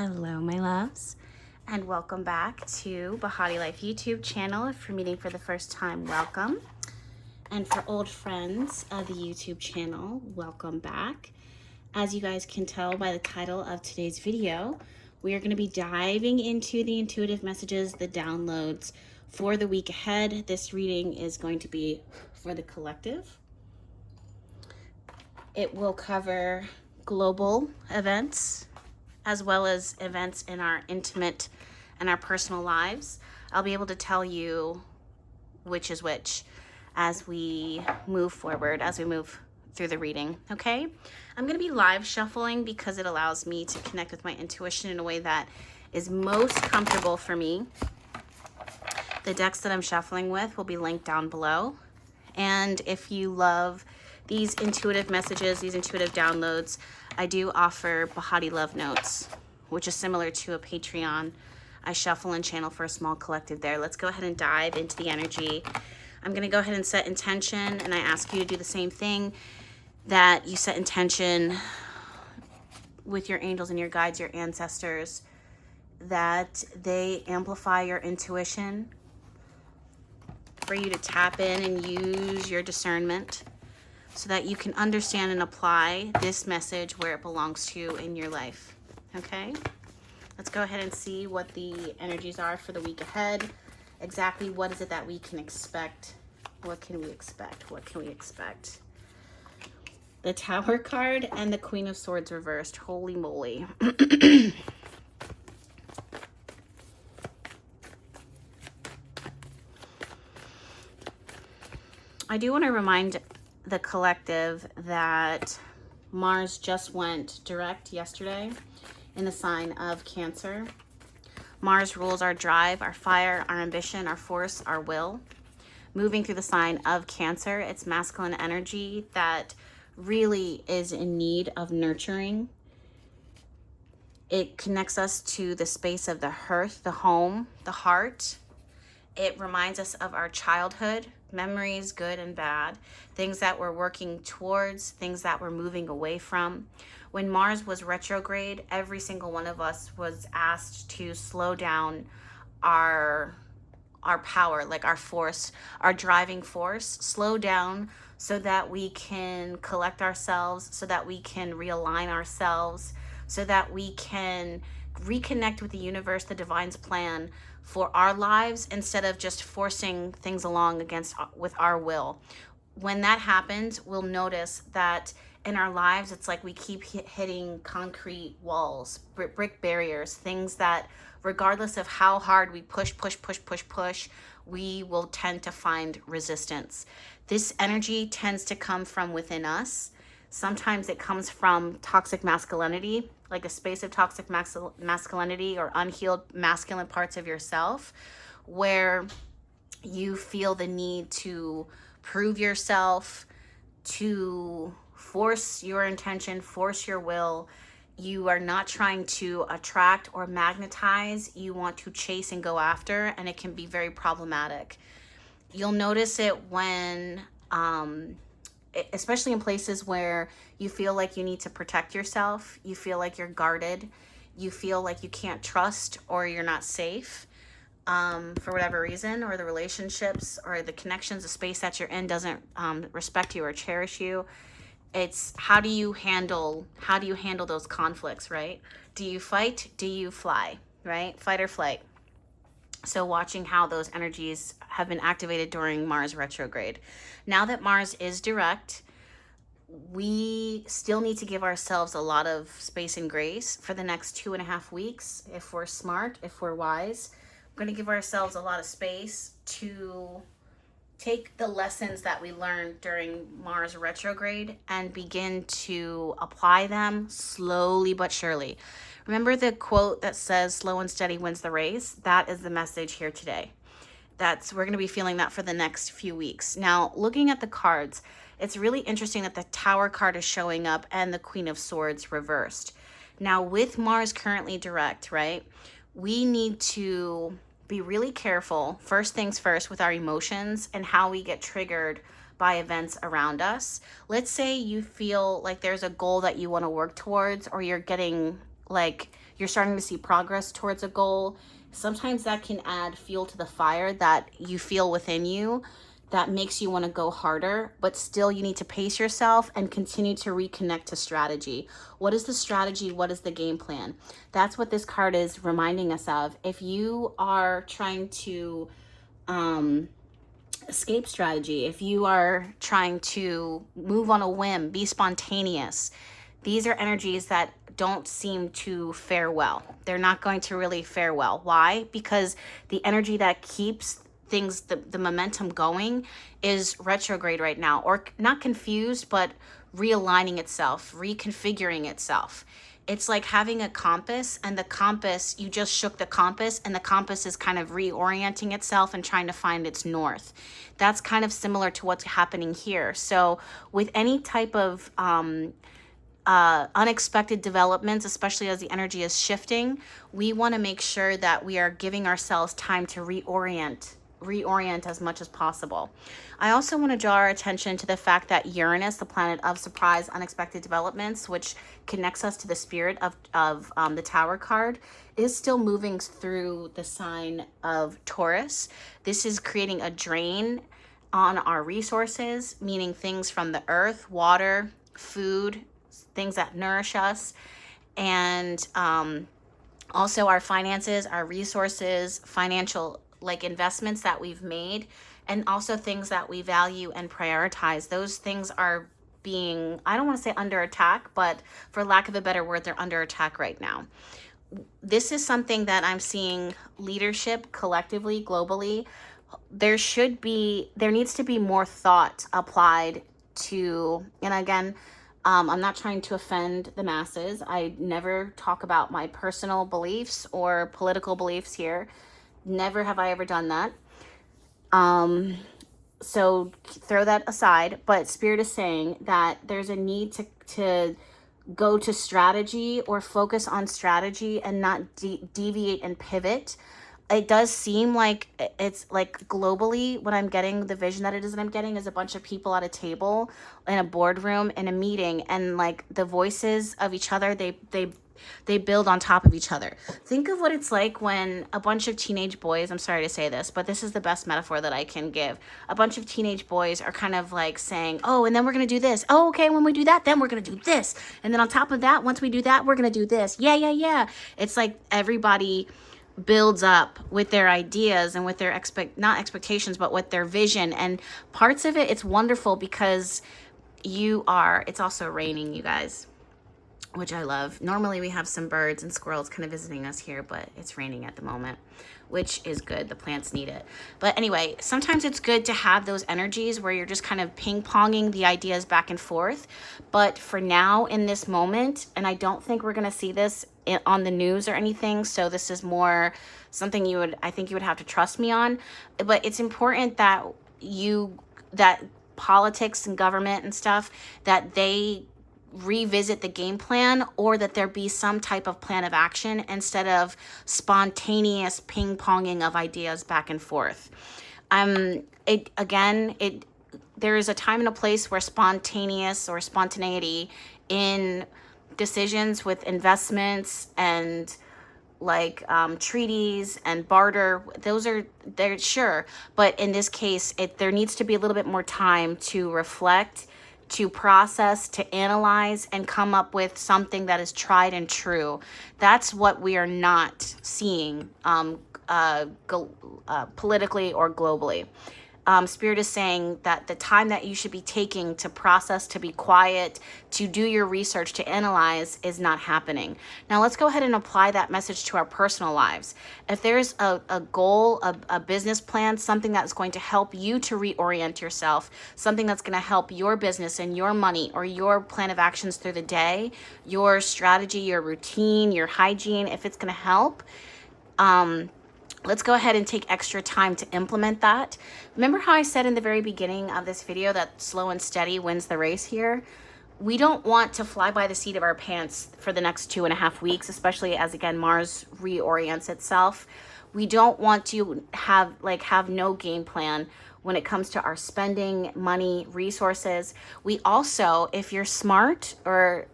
Hello, my loves, and welcome back to BehatiLife YouTube channel. If you're meeting for the first time, welcome. And for old friends of the YouTube channel, welcome back. As you guys can tell by the title of today's video, we are going to be diving into the intuitive messages, the downloads for the week ahead. This reading is going to be for the collective. It will cover global events, as well as events in our intimate and our personal lives. I'll be able to tell you which is which as we move forward, as we move through the reading, okay? I'm gonna be live shuffling because it allows me to connect with my intuition in a way that is most comfortable for me. The decks that I'm shuffling with will be linked down below. And if you love these intuitive messages, these intuitive downloads, I do offer Behati Love Notes, which is similar to a Patreon. I shuffle and channel for a small collective there. Let's go ahead and dive into the energy. I'm going to go ahead and set intention, and I ask you to do the same thing, that you set intention with your angels and your guides, your ancestors, that they amplify your intuition for you to tap in and use your discernment, so that you can understand and apply this message where it belongs to you in your life, okay? Let's go ahead and see what the energies are for the week ahead. Exactly what is it that we can expect? What can we expect? What can we expect? The Tower card and the Queen of Swords reversed. Holy moly. I do want to remind the collective that Mars just went direct yesterday in the sign of Cancer. Mars rules our drive, our fire, our ambition, our force, our will. Moving through the sign of Cancer, it's masculine energy that really is in need of nurturing. It connects us to the space of the hearth, the home, the heart. It reminds us of our childhood, memories, good and bad, things that we're working towards, things that we're moving away from. When Mars was retrograde, every single one of us was asked to slow down our power, like our force, our driving force, slow down so that we can collect ourselves, so that we can realign ourselves, so that we can reconnect with the universe, the divine's plan for our lives, instead of just forcing things along with our will. When that happens, we'll notice that in our lives, it's like we keep hitting concrete walls, brick barriers, things that regardless of how hard we push, we will tend to find resistance. This energy tends to come from within us. Sometimes it comes from toxic masculinity, like a space of toxic masculinity or unhealed masculine parts of yourself, where you feel the need to prove yourself, to force your intention, force your will. You are not trying to attract or magnetize. You want to chase and go after, and it can be very problematic. You'll notice it when especially in places where you feel like you need to protect yourself, you feel like you're guarded, you feel like you can't trust or you're not safe for whatever reason, or the relationships or the connections, the space that you're in doesn't respect you or cherish you. It's how do you handle those conflicts, right? Do you fight? Do you fly, right? Fight or flight. So watching how those energies have been activated during Mars retrograde. Now that Mars is direct, we still need to give ourselves a lot of space and grace for the next 2.5 weeks. If we're smart, if we're wise, we're going to give ourselves a lot of space to take the lessons that we learned during Mars retrograde and begin to apply them slowly but surely. Remember the quote that says, slow and steady wins the race? That is the message here today. We're going to be feeling that for the next few weeks. Now, looking at the cards, it's really interesting that the Tower card is showing up and the Queen of Swords reversed. Now, with Mars currently direct, right, we need to be really careful, first things first, with our emotions and how we get triggered by events around us. Let's say you feel like there's a goal that you want to work towards, or you're getting like you're starting to see progress towards a goal. Sometimes that can add fuel to the fire that you feel within you that makes you want to go harder, but still you need to pace yourself and continue to reconnect to strategy. What is the strategy? What is the game plan? That's what this card is reminding us of. If you are trying to escape strategy, if you are trying to move on a whim, be spontaneous, these are energies that don't seem to fare well. They're not going to really fare well. Why? Because the energy that keeps things, the momentum going, is retrograde right now, or not confused, but realigning itself, reconfiguring itself. It's like having a compass, and the compass, you just shook the compass, and the compass is kind of reorienting itself and trying to find its north. That's kind of similar to what's happening here. So with any type of unexpected developments, especially as the energy is shifting, we want to make sure that we are giving ourselves time to reorient as much as possible. I also want to draw our attention to the fact that Uranus, the planet of surprise, unexpected developments, which connects us to the spirit of the Tower card, is still moving through the sign of Taurus. This is creating a drain on our resources, meaning things from the earth, water, food, things that nourish us, and also our finances, our resources, financial like investments that we've made, and also things that we value and prioritize. Those things are being, I don't want to say under attack, but for lack of a better word, they're under attack right now. This is something that I'm seeing leadership collectively, globally. There needs to be more thought applied to, and again, I'm not trying to offend the masses. I never talk about my personal beliefs or political beliefs here. Never have I ever done that. So throw that aside. But Spirit is saying that there's a need to go to strategy or focus on strategy and not deviate and pivot. It does seem like it's like globally what I'm getting, the vision that I'm getting is a bunch of people at a table in a boardroom in a meeting, and like the voices of each other, they build on top of each other. Think of what it's like when a bunch of teenage boys, I'm sorry to say this, but this is the best metaphor that I can give. A bunch of teenage boys are kind of like saying, oh, and then we're going to do this. Oh, okay, when we do that, then we're going to do this. And then on top of that, once we do that, we're going to do this. Yeah. It's like everybody builds up with their ideas and with their not expectations, but with their vision. And parts of it, it's wonderful because it's also raining, you guys, which I love. Normally we have some birds and squirrels kind of visiting us here, but it's raining at the moment, which is good. The plants need it. But anyway, sometimes it's good to have those energies where you're just kind of ping-ponging the ideas back and forth. But for now, in this moment, and I don't think we're going to see this on the news or anything, so this is more something I think you would have to trust me on. But it's important that that politics and government and stuff, that they revisit the game plan, or that there be some type of plan of action instead of spontaneous ping-ponging of ideas back and forth. There is a time and a place where spontaneity in decisions with investments and like treaties and barter, they're sure, but in this case there needs to be a little bit more time to reflect, to process, to analyze, and come up with something that is tried and true. That's what we are not seeing politically or globally. Spirit is saying that the time that you should be taking to process, to be quiet, to do your research, to analyze is not happening. Now let's go ahead and apply that message to our personal lives. If there's a goal, a business plan, something that's going to help you to reorient yourself, something that's going to help your business and your money or your plan of actions through the day, your strategy, your routine, your hygiene, if it's going to help, let's go ahead and take extra time to implement that. Remember how I said in the very beginning of this video that slow and steady wins the race here? We don't want to fly by the seat of our pants for the next 2.5 weeks, especially as, again, Mars reorients itself. We don't want to have no game plan when it comes to our spending, money, resources. We also, if you're smart or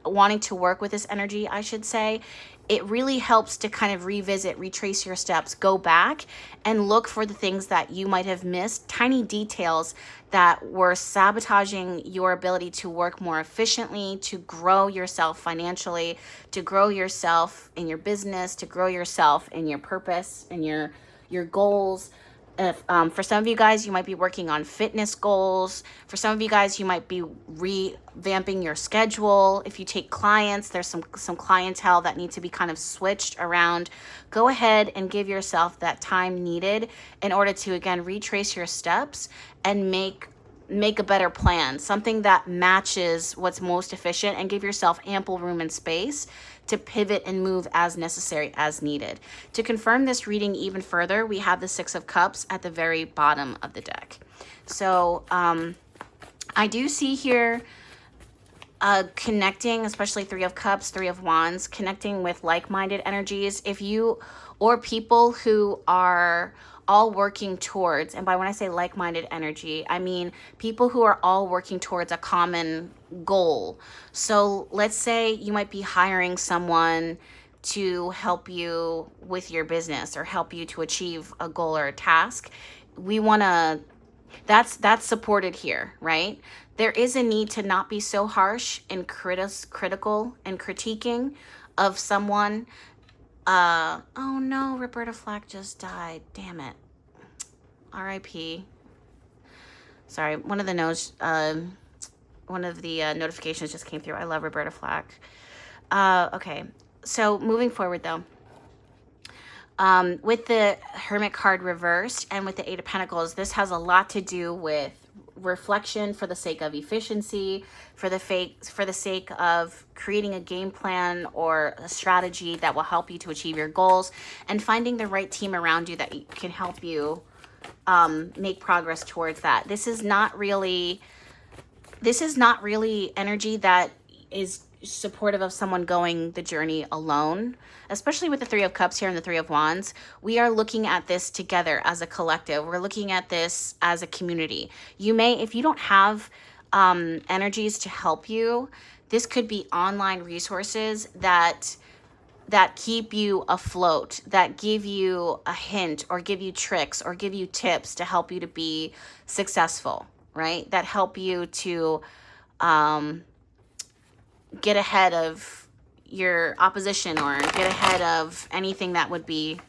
wanting to work with this energy, I should say, it really helps to kind of revisit, retrace your steps, go back and look for the things that you might have missed, tiny details that were sabotaging your ability to work more efficiently, to grow yourself financially, to grow yourself in your business, to grow yourself in your purpose and your goals. If, for some of you guys, you might be working on fitness goals. For some of you guys, you might be revamping your schedule. If you take clients, there's some clientele that need to be kind of switched around. Go ahead and give yourself that time needed in order to, again, retrace your steps and make a better plan, something that matches what's most efficient, and give yourself ample room and space to pivot and move as necessary, as needed. To confirm this reading even further, we have the Six of Cups at the very bottom of the deck. So I do see here connecting, especially Three of Cups, Three of Wands, connecting with like-minded energies. If you, or people who are all working towards, and by when I say like-minded energy, I mean people who are all working towards a common goal. So let's say you might be hiring someone to help you with your business or help you to achieve a goal or a task. We want to, that's supported here, right? There is a need to not be so harsh and critical and critiquing of someone. Oh no, Roberta Flack just died. Damn it. R.I.P. Sorry, one of the notifications just came through. I love Roberta Flack. Okay, so moving forward though. With the Hermit card reversed and with the Eight of Pentacles, this has a lot to do with reflection for the sake of efficiency, for the sake of creating a game plan or a strategy that will help you to achieve your goals, and finding the right team around you that can help you make progress towards that. This is not really energy that is supportive of someone going the journey alone, especially with the Three of Cups here and the Three of Wands. We are looking at this together as a collective. We're looking at this as a community. You may, if you don't have energies to help you, this could be online resources that keep you afloat, that give you a hint or give you tricks or give you tips to help you to be successful, right? That help you to get ahead of your opposition or get ahead of anything that would be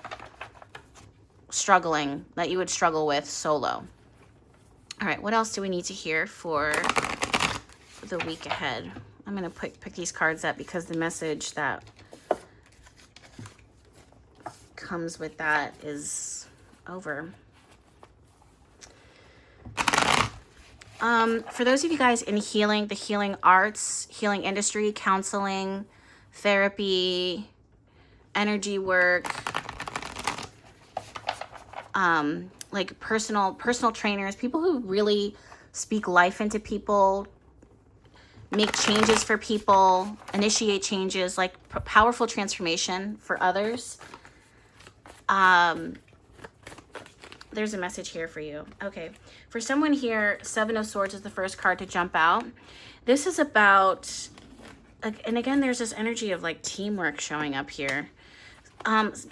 struggling, that you would struggle with solo. All right, what else do we need to hear for the week ahead? I'm going to pick these cards up because the message that comes with that is over. For those of you guys in healing, the healing arts, healing industry, counseling, therapy, energy work, like personal trainers, people who really speak life into people, make changes for people, initiate changes, like powerful transformation for others. There's a message here for you. Okay. For someone here, Seven of Swords is the first card to jump out. This is about, and again, there's this energy of like teamwork showing up here.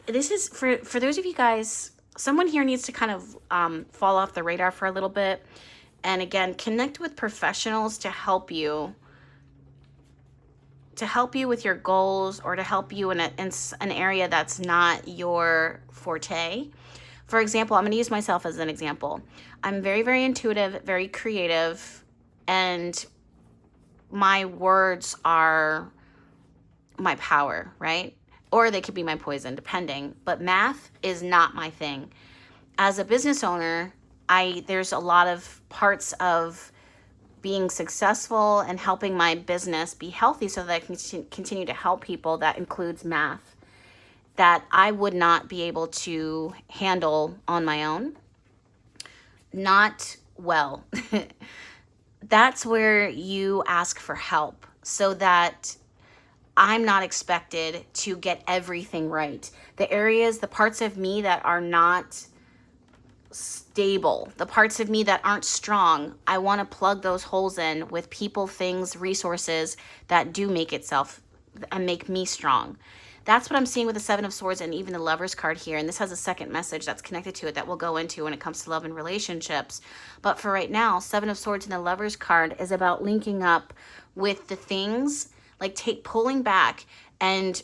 This is for those of you guys, someone here needs to kind of fall off the radar for a little bit. And again, connect with professionals to help you with your goals, or to help you in an area that's not your forte. For example, I'm going to use myself as an example. I'm very, very intuitive, very creative, and my words are my power, right? Or they could be my poison, depending. But math is not my thing. As a business owner, there's a lot of parts of being successful and helping my business be healthy so that I can continue to help people. That includes math that I would not be able to handle on my own. Not well. That's where you ask for help so that I'm not expected to get everything right. The areas, the parts of me that are not stable. The parts of me that aren't strong, I want to plug those holes in with people, things, resources that do make itself and make me strong. That's what I'm seeing with the Seven of Swords and even the Lover's card here. And this has a second message that's connected to it that we'll go into when it comes to love and relationships. But for right now, Seven of Swords and the Lover's card is about linking up with the things, like pulling back and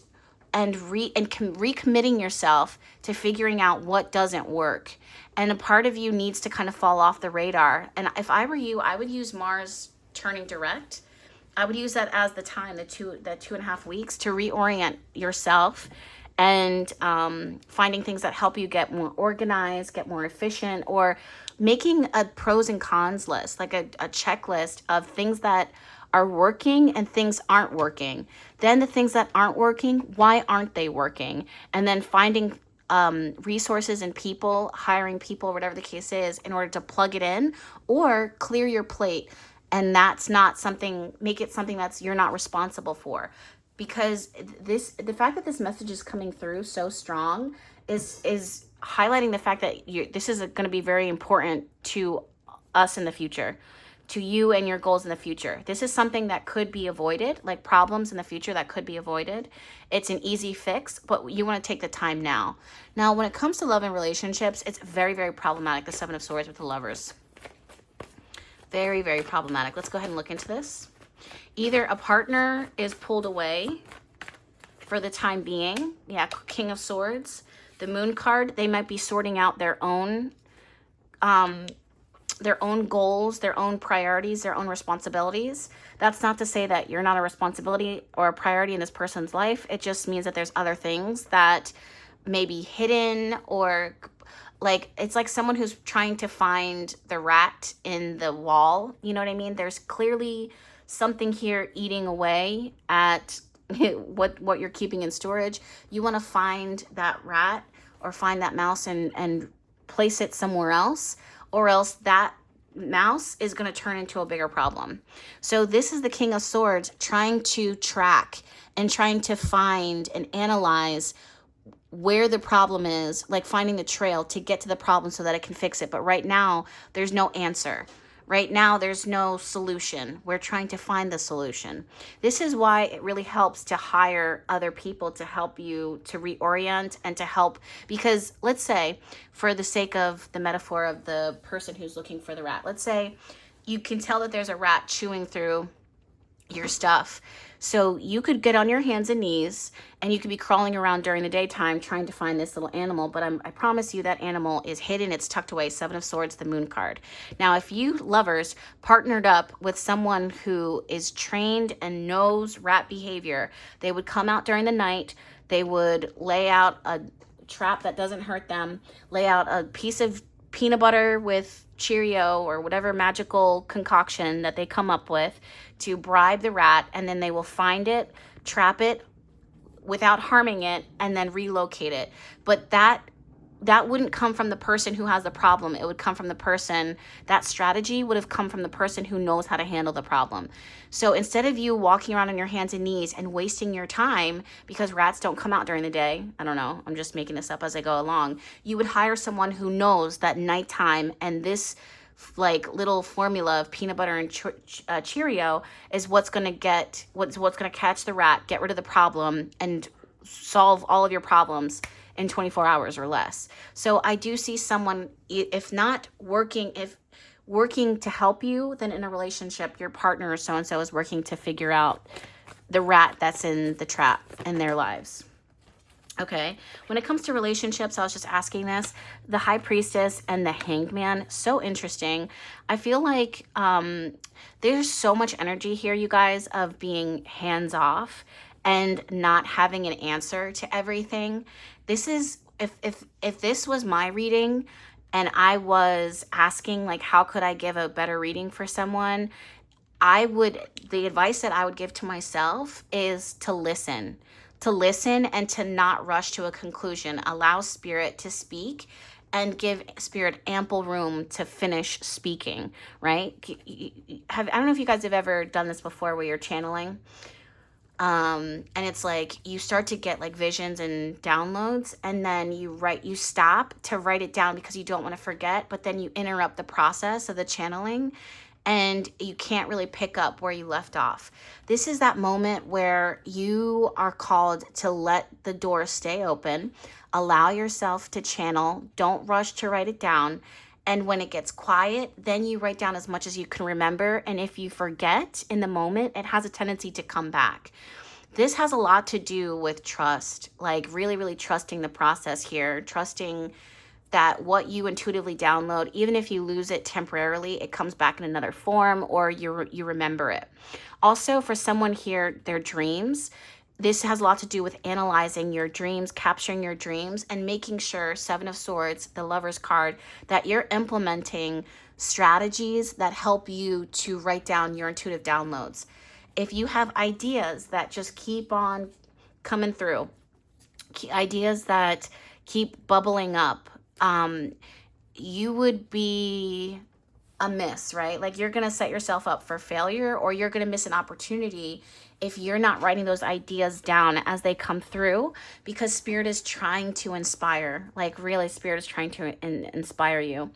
recommitting yourself to figuring out what doesn't work. And a part of you needs to kind of fall off the radar. And if I were you, I would use Mars turning direct. I would use that as the time, that 2.5 weeks, to reorient yourself and finding things that help you get more organized, get more efficient, or making a pros and cons list, like a checklist of things that are working and things aren't working. Then the things that aren't working, why aren't they working? And then finding resources and people, hiring people, whatever the case is, in order to plug it in or clear your plate. And that's not something, make it something that's you're not responsible for. Because the fact that this message is coming through so strong is highlighting the fact that this is going to be very important to us in the future, to you and your goals in the future. This is something that could be avoided, like problems in the future that could be avoided. It's an easy fix, but you want to take the time now. Now, when it comes to love and relationships, it's very, very problematic, the Seven of Swords with the Lovers. Very, very problematic. Let's go ahead and look into this. Either a partner is pulled away for the time being. Yeah, King of Swords. The Moon card, they might be sorting out their own goals, their own priorities, their own responsibilities. That's not to say that you're not a responsibility or a priority in this person's life. It just means that there's other things that may be hidden, or like it's like someone who's trying to find the rat in the wall. You know what I mean? There's clearly something here eating away at what you're keeping in storage. You want to find that rat or find that mouse and place it somewhere else, or else that mouse is going to turn into a bigger problem. So this is the King of Swords trying to track and trying to find and analyze where the problem is, like finding the trail to get to the problem so that it can fix it. But right now, there's no answer. Right now, there's no solution. We're trying to find the solution. This is why it really helps to hire other people to help you to reorient and to help. Because let's say, for the sake of the metaphor of the person who's looking for the rat, let's say you can tell that there's a rat chewing through your stuff. So you could get on your hands and knees and you could be crawling around during the daytime trying to find this little animal. But I promise you that animal is hidden. It's tucked away. Seven of Swords, the Moon card. Now, if you lovers partnered up with someone who is trained and knows rat behavior, they would come out during the night. They would lay out a trap that doesn't hurt them, lay out a piece of peanut butter with Cheerio or whatever magical concoction that they come up with to bribe the rat, and then they will find it, trap it without harming it, and then relocate it. But that wouldn't come from the person who has the problem. It would come from the person, that strategy would have come from the person who knows how to handle the problem. So instead of you walking around on your hands and knees and wasting your time because rats don't come out during the day, I don't know, I'm just making this up as I go along, you would hire someone who knows that nighttime and this like little formula of peanut butter and Cheerio is what's going to catch the rat, get rid of the problem, and solve all of your problems in 24 hours or less. So I do see someone, if working to help you, then in a relationship, your partner or so-and-so is working to figure out the rat that's in the trap in their lives. Okay, when it comes to relationships, I was just asking this, the High Priestess and the Hanged Man, so interesting. I feel like there's so much energy here, you guys, of being hands-off and not having an answer to everything. This is, if this was my reading and I was asking, like, how could I give a better reading for someone, the advice that I would give to myself is to listen and to not rush to a conclusion. Allow Spirit to speak and give Spirit ample room to finish speaking, right? I don't know if you guys have ever done this before where you're channeling. And it's like you start to get like visions and downloads, and then you stop to write it down because you don't want to forget, but then you interrupt the process of the channeling and you can't really pick up where you left off. This is that moment where you are called to let the door stay open, allow yourself to channel, don't rush to write it down. And when it gets quiet, then you write down as much as you can remember. And if you forget in the moment, it has a tendency to come back. This has a lot to do with trust, like really, really trusting the process here, trusting that what you intuitively download, even if you lose it temporarily, it comes back in another form, or you remember it. Also, for someone here, their dreams, this has a lot to do with analyzing your dreams, capturing your dreams, and making sure, Seven of Swords, the Lover's card, that you're implementing strategies that help you to write down your intuitive downloads. If you have ideas that just keep on coming through, ideas that keep bubbling up, you would be amiss, right? Like you're going to set yourself up for failure, or you're going to miss an opportunity if you're not writing those ideas down as they come through, because Spirit is trying to inspire, like really Spirit is trying to inspire you.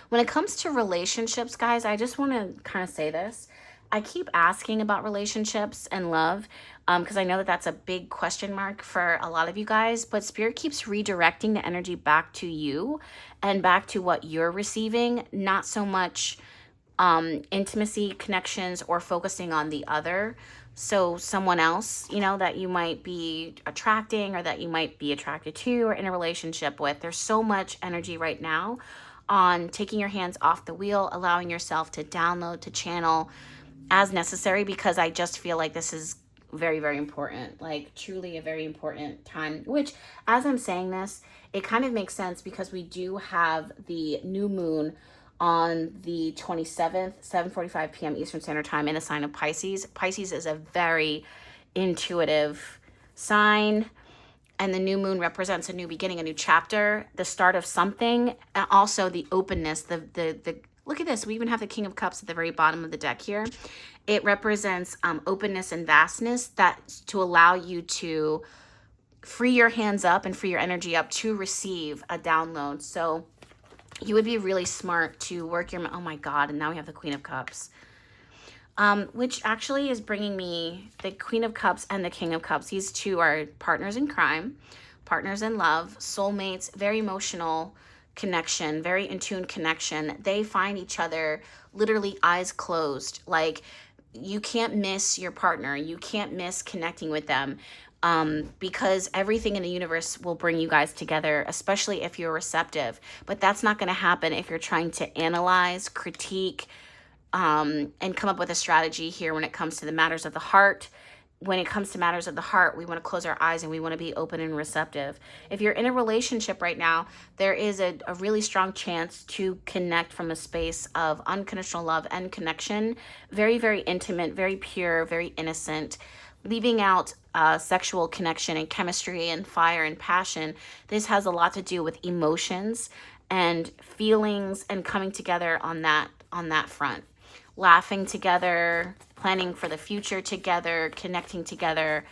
When it comes to relationships, guys, I just want to kind of say this. I keep asking about relationships and love because I know that that's a big question mark for a lot of you guys, but Spirit keeps redirecting the energy back to you and back to what you're receiving, not so much intimacy, connections, or focusing on the other. So someone else, you know, that you might be attracting or that you might be attracted to or in a relationship with. There's so much energy right now on taking your hands off the wheel, allowing yourself to download, to channel as necessary, because I just feel like this is very, very important, like truly a very important time, which as I'm saying this, it kind of makes sense because we do have the new moon on the 27th, 7:45 p.m. Eastern Standard Time in the sign of Pisces. Pisces is a very intuitive sign, and the new moon represents a new beginning, a new chapter, the start of something, and also the openness, the look at this. We even have the King of Cups at the very bottom of the deck here. It represents openness and vastness, that to allow you to free your hands up and free your energy up to receive a download. So you would be really smart to work your, oh my God, and now we have the Queen of Cups, which actually is bringing me the Queen of Cups and the King of Cups. These two are partners in crime, partners in love, soulmates, very emotional connection, very in tune connection. They find each other literally eyes closed. Like you can't miss your partner. You can't miss connecting with them, because everything in the universe will bring you guys together, especially if you're receptive. But that's not going to happen if you're trying to analyze, critique, and come up with a strategy here when it comes to the matters of the heart. When it comes to matters of the heart, we want to close our eyes and we want to be open and receptive. If you're in a relationship right now, there is a really strong chance to connect from a space of unconditional love and connection. Very, very intimate, very pure, very innocent. Leaving out sexual connection and chemistry and fire and passion. This has a lot to do with emotions and feelings and coming together on that front. Laughing together, planning for the future together, connecting together.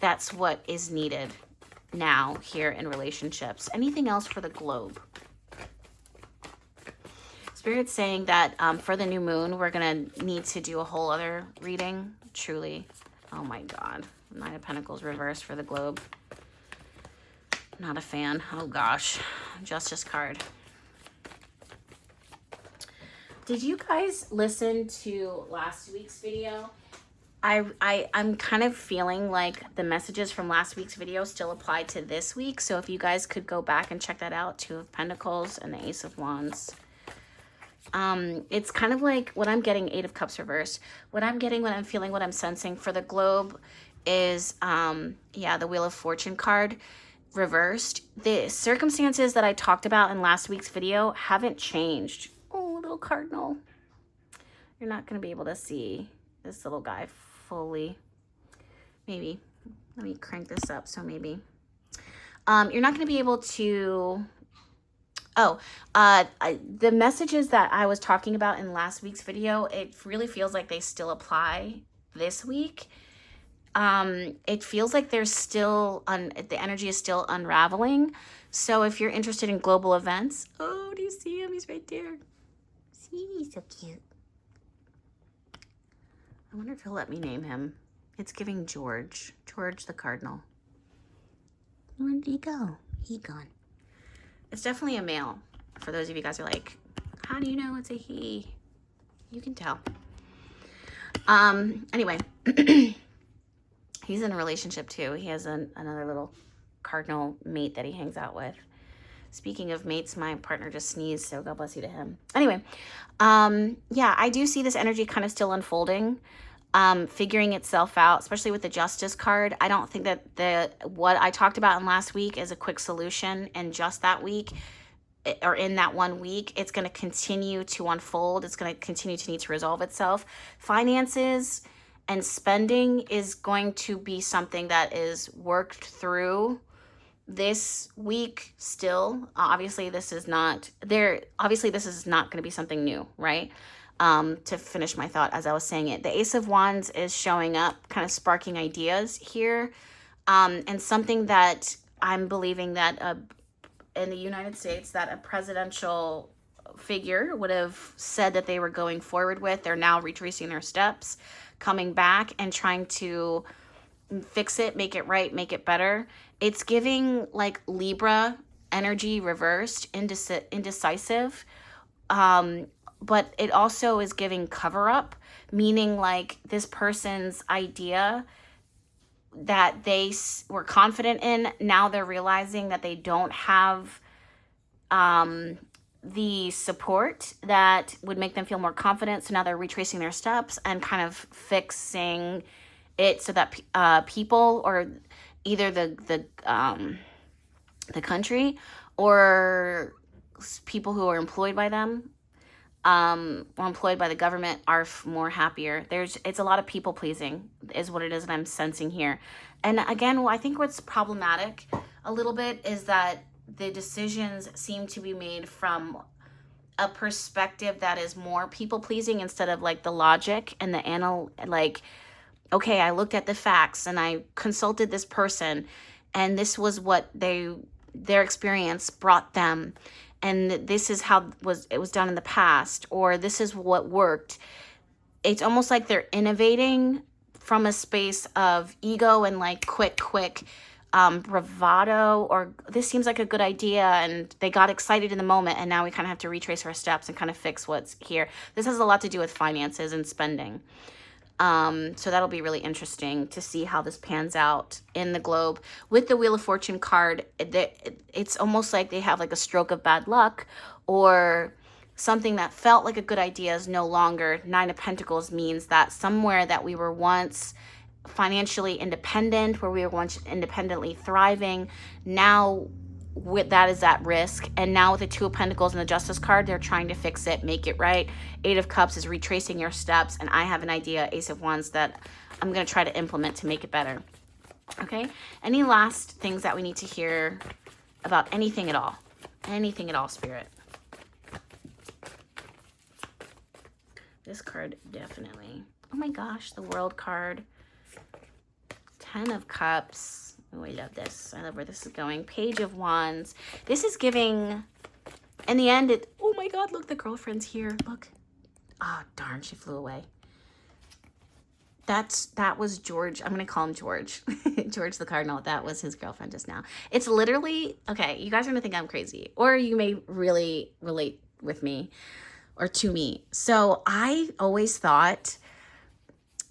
That's what is needed now here in relationships. Anything else for the globe? Spirit's saying that for the new moon, we're going to need to do a whole other reading. Truly. Oh my God. Nine of Pentacles reversed for the globe. Not a fan. Oh gosh. Justice card. Did you guys listen to last week's video? I'm kind of feeling like the messages from last week's video still apply to this week. So if you guys could go back and check that out. Two of Pentacles and the Ace of Wands. It's kind of like what I'm getting, Eight of Cups reversed. What I'm getting, what I'm feeling, what I'm sensing for the globe is, yeah, the Wheel of Fortune card reversed. The circumstances that I talked about in last week's video haven't changed. Oh, little cardinal. You're not going to be able to see this little guy fully. Maybe. Let me crank this up. So maybe. You're not going to be able to... the messages that I was talking about in last week's video, it really feels like they still apply this week. it feels like there's still, the energy is still unraveling. So if you're interested in global events, oh, do you see him? He's right there. See, he's so cute. I wonder if he'll let me name him. It's giving George. George the Cardinal. Where did he go? He gone. It's definitely a male. For those of you guys who are like, how do you know it's a he? You can tell. Anyway, he's in a relationship too. He has another little cardinal mate that he hangs out with. Speaking of mates, my partner just sneezed, so God bless you to him. Anyway, yeah, I do see this energy kind of still unfolding, figuring itself out, especially with the Justice card. I don't think that what I talked about in last week is a quick solution, and just that week, or in that 1 week, it's going to continue to unfold. It's going to continue to need to resolve itself. Finances and spending is going to be something that is worked through this week still. Obviously this is not going to be something new, right? To finish my thought as I was saying it, the Ace of Wands is showing up, kind of sparking ideas here, and something that I'm believing that in the United States that a presidential figure would have said that they were going forward with. They're now retracing their steps, coming back and trying to fix it, make it right, make it better. It's giving like Libra energy reversed, indecisive. But it also is giving cover up, meaning like this person's idea that they were confident in, now they're realizing that they don't have the support that would make them feel more confident. So now they're retracing their steps and kind of fixing it so that people, or either the country or people who are employed by them, or employed by the government, are more happier. It's a lot of people pleasing is what it is that I'm sensing here. And again, I think what's problematic a little bit is that the decisions seem to be made from a perspective that is more people pleasing instead of like the logic and the like, okay, I looked at the facts and I consulted this person and this was what their experience brought them. And this is how it was done in the past, or this is what worked. It's almost like they're innovating from a space of ego and like quick bravado, or this seems like a good idea and they got excited in the moment and now we kind of have to retrace our steps and kind of fix what's here. This has a lot to do with finances and spending. So that'll be really interesting to see how this pans out in the globe. With the Wheel of Fortune card, it's almost like they have like a stroke of bad luck, or something that felt like a good idea is no longer. Nine of Pentacles means that somewhere that we were once financially independent, where we were once independently thriving, now that is at risk. And now with the Two of Pentacles and the Justice card, they're trying to fix it, make it right. Eight of Cups is retracing your steps, and I have an idea, Ace of Wands, that I'm going to try to implement to make it better. Okay, any last things that we need to hear about anything at all? Anything at all, Spirit? This card definitely. Oh my gosh, the World card. 10 of Cups. Oh, I love this. I love where this is going. Page of Wands. This is giving, in the end, oh my God, look, the girlfriend's here. Look. Oh, darn, she flew away. That was George. I'm going to call him George. George the Cardinal. That was his girlfriend just now. It's literally, okay, you guys are going to think I'm crazy, or you may really relate with me or to me. So I always thought,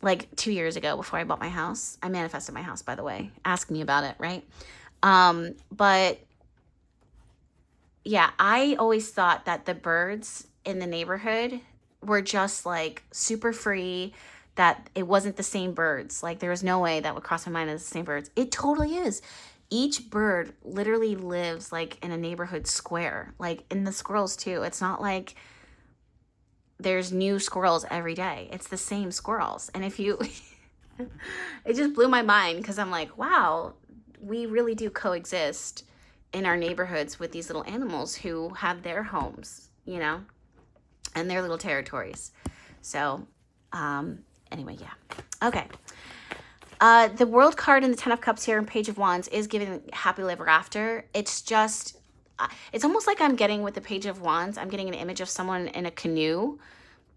like 2 years ago before I bought my house, I manifested my house, by the way. Ask me about it, right? But yeah, I always thought that the birds in the neighborhood were just like super free, that it wasn't the same birds. Like there was no way that would cross my mind as the same birds. It totally is. Each bird literally lives like in a neighborhood square, like in the squirrels too. It's not like there's new squirrels every day. It's the same squirrels. And if you, it just blew my mind, because I'm like, wow, we really do coexist in our neighborhoods with these little animals who have their homes, you know, and their little territories. So, anyway, yeah. Okay. The World card in the Ten of Cups here and Page of Wands is giving happily ever after. It's just, it's almost like I'm getting with the Page of Wands, I'm getting an image of someone in a canoe,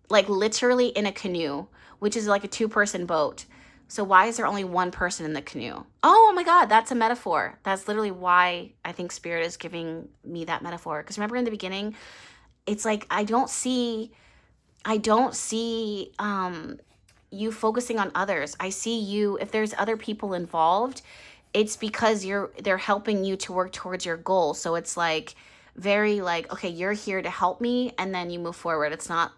like literally in a canoe, which is like a two-person boat. So why is there only one person in the canoe? Oh my God, that's a metaphor. That's literally why I think Spirit is giving me that metaphor. Because remember in the beginning, it's like I don't see you focusing on others. I see you, if there's other people involved, it's because they're helping you to work towards your goal. So it's like very like, okay, you're here to help me, and then you move forward. It's not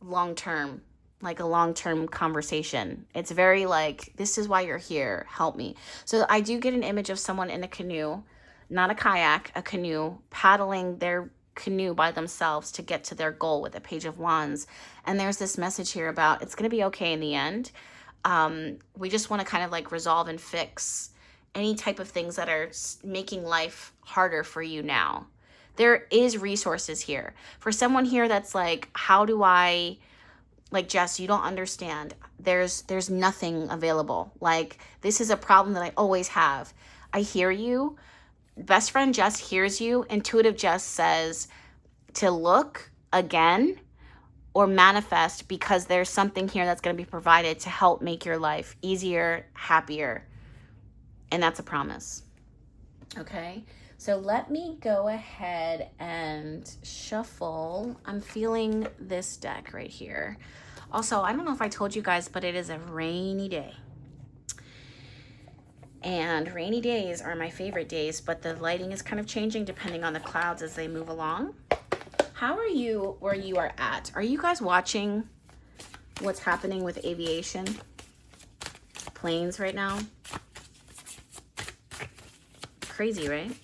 long-term, like a long-term conversation. It's very like, this is why you're here, help me. So I do get an image of someone in a canoe, not a kayak, a canoe, paddling their canoe by themselves to get to their goal with a Page of Wands. And there's this message here about it's going to be okay in the end. We just want to kind of like resolve and fix any type of things that are making life harder for you now. There is resources here. For someone here that's like, how do I, like, Jess, you don't understand. There's nothing available. Like, this is a problem that I always have. I hear you. Best friend Jess hears you. Intuitive Jess says to look again or manifest, because there's something here that's going to be provided to help make your life easier, happier. And that's a promise. Okay. So let me go ahead and shuffle. I'm feeling this deck right here. Also, I don't know if I told you guys, but it is a rainy day. And rainy days are my favorite days, but the lighting is kind of changing depending on the clouds as they move along. How are you where you are at? Are you guys watching what's happening with aviation? Planes right now? Crazy, right?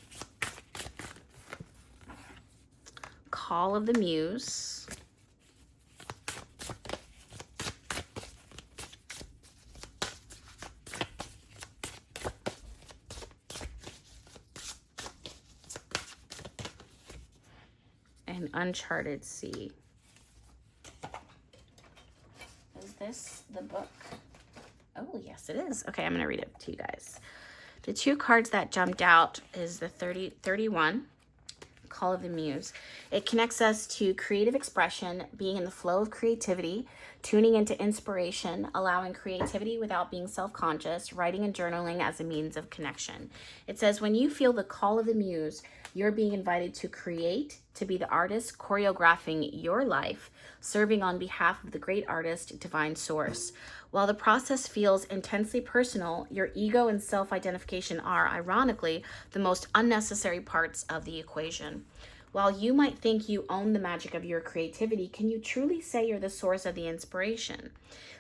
Call of the Muse. An Uncharted Sea. Is this the book? Oh, yes, it is. Okay, I'm going to read it to you guys. The two cards that jumped out is the 31, Call of the Muse. It connects us to creative expression, being in the flow of creativity, tuning into inspiration, allowing creativity without being self-conscious, writing and journaling as a means of connection. It says, when you feel the call of the Muse, you're being invited to create, to be the artist choreographing your life, serving on behalf of the great artist, divine source. While the process feels intensely personal, your ego and self-identification are, ironically, the most unnecessary parts of the equation. While you might think you own the magic of your creativity, can you truly say you're the source of the inspiration?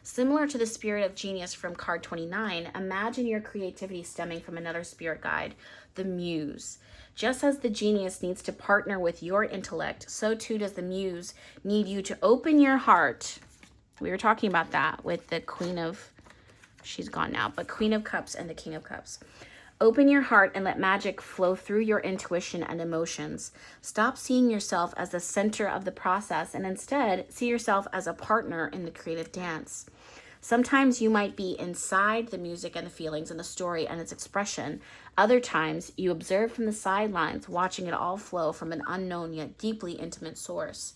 Similar to the spirit of genius from card 29, imagine your creativity stemming from another spirit guide, the Muse. Just as the genius needs to partner with your intellect, so too does the Muse need you to open your heart. We were talking about that with the Queen of, she's gone now, but Queen of Cups and the King of Cups. Open your heart and let magic flow through your intuition and emotions. Stop seeing yourself as the center of the process and instead see yourself as a partner in the creative dance. Sometimes you might be inside the music and the feelings and the story and its expression. Other times you observe from the sidelines, watching it all flow from an unknown yet deeply intimate source.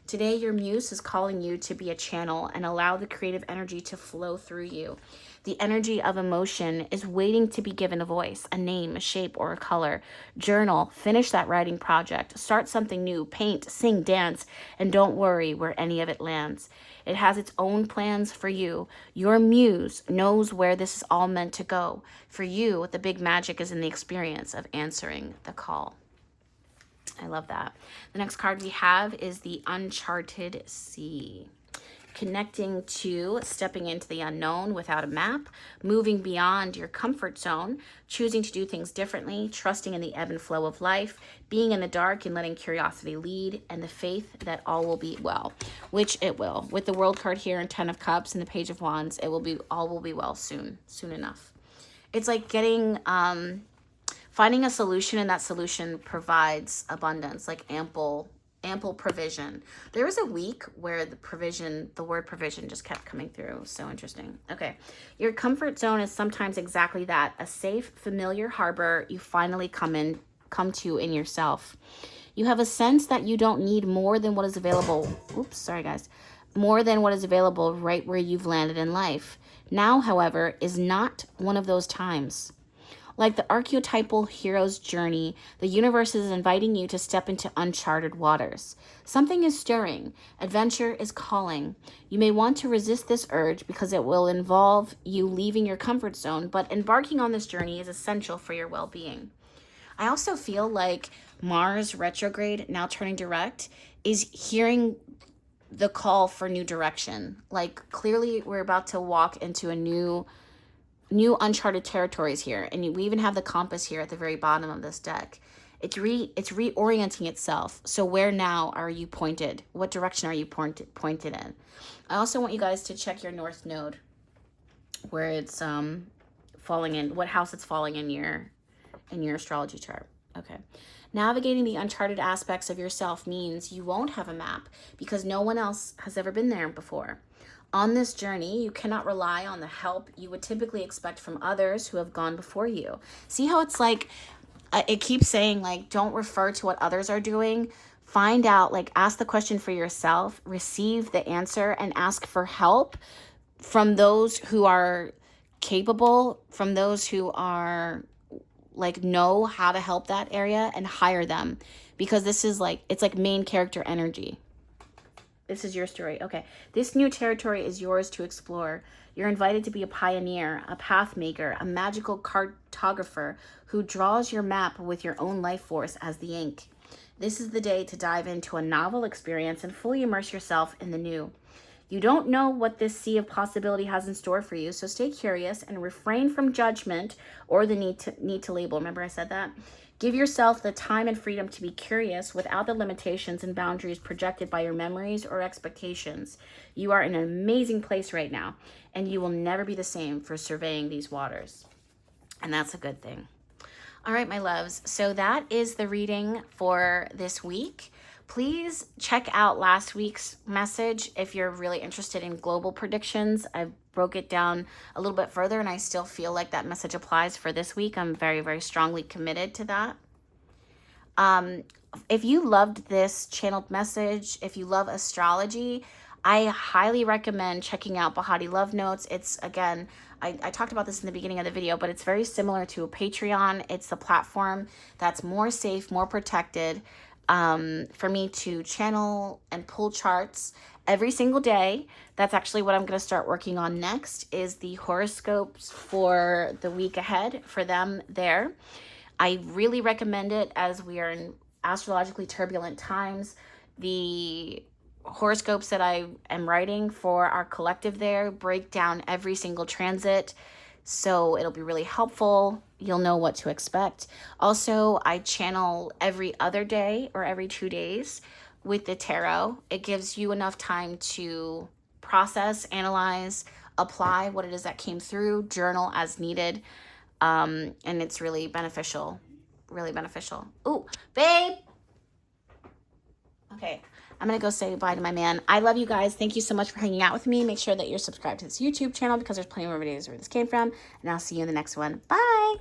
Today, your Muse is calling you to be a channel and allow the creative energy to flow through you. The energy of emotion is waiting to be given a voice, a name, a shape, or a color. Journal, finish that writing project, start something new, paint, sing, dance, and don't worry where any of it lands. It has its own plans for you. Your Muse knows where this is all meant to go. For you, the big magic is in the experience of answering the call. I love that. The next card we have is the Uncharted Sea. Connecting to stepping into the unknown without a map, moving beyond your comfort zone, choosing to do things differently, trusting in the ebb and flow of life, being in the dark and letting curiosity lead, and the faith that all will be well, which it will. With the World card here and 10 of Cups and the Page of Wands, all will be well soon enough. It's like getting, finding a solution, and that solution provides abundance, like ample ample provision. There was a week where the word provision just kept coming through. So interesting. Okay. Your comfort zone is sometimes exactly that, a safe, familiar harbor you finally come to in yourself. You have a sense that you don't need more than what is available. Oops, sorry guys. More than what is available right where you've landed in life. Now, however, is not one of those times. Like the archetypal hero's journey, the universe is inviting you to step into uncharted waters. Something is stirring. Adventure is calling. You may want to resist this urge because it will involve you leaving your comfort zone, but embarking on this journey is essential for your well-being. I also feel like Mars retrograde, now turning direct, is hearing the call for new direction. Like clearly we're about to walk into a new uncharted territories here. And we even have the compass here at the very bottom of this deck. It's reorienting itself. So where now are you pointed? What direction are you pointed in? I also want you guys to check your North Node, where it's falling in, what house it's falling in your astrology chart. Okay. Navigating the uncharted aspects of yourself means you won't have a map because no one else has ever been there before. On this journey, you cannot rely on the help you would typically expect from others who have gone before you. See how it's like, it keeps saying like, don't refer to what others are doing. Find out, like ask the question for yourself, receive the answer, and ask for help from those who are capable, from those who are like know how to help that area, and hire them, because this is like, it's like main character energy. This is your story. Okay. This new territory is yours to explore. You're invited to be a pioneer, a path maker, a magical cartographer who draws your map with your own life force as the ink. This is the day to dive into a novel experience and fully immerse yourself in the new. You don't know what this sea of possibility has in store for you, so stay curious and refrain from judgment or the need to label. Remember I said that? Give yourself the time and freedom to be curious without the limitations and boundaries projected by your memories or expectations. You are in an amazing place right now, and you will never be the same for surveying these waters. And that's a good thing. All right, my loves. So that is the reading for this week. Please check out last week's message if you're really interested in global predictions. I broke it down a little bit further, and I still feel like that message applies for this week. I'm very, very strongly committed to that. If you loved this channeled message, if you love astrology, I highly recommend checking out Behati Love Notes. It's, again, I talked about this in the beginning of the video, but it's very similar to a Patreon. It's the platform that's more safe, more protected, for me to channel and pull charts every single day. That's actually what I'm going to start working on next, is the horoscopes for the week ahead for them there. I really recommend it as we are in astrologically turbulent times. The horoscopes that I am writing for our collective there break down every single transit, so it'll be really helpful. You'll know what to expect. Also, I channel every other day or every 2 days with the tarot. It gives you enough time to process, analyze, apply what it is that came through, journal as needed, and it's really beneficial. Really beneficial. Ooh, babe! Okay, I'm going to go say goodbye to my man. I love you guys. Thank you so much for hanging out with me. Make sure that you're subscribed to this YouTube channel because there's plenty more videos where this came from. And I'll see you in the next one. Bye!